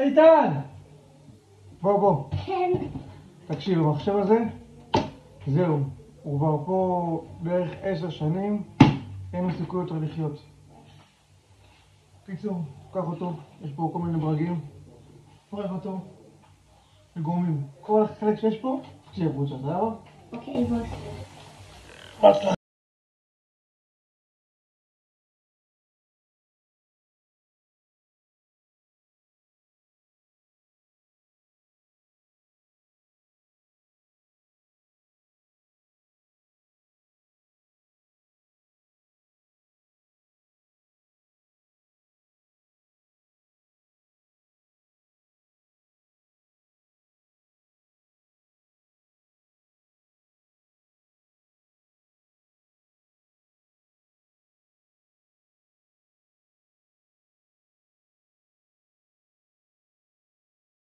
איתן! בוא. כן. תקשיב, המחשב הזה, זהו. הוא כבר פה בערך 10 שנים, אין לו סיכוי יותר לחיות. קיצור, קח אותו, יש פה כל מיני ברגים. פרק אותו. לגורמים. כל החלק שיש פה, תהיה בוצה, סבבה? אוקיי, בוס.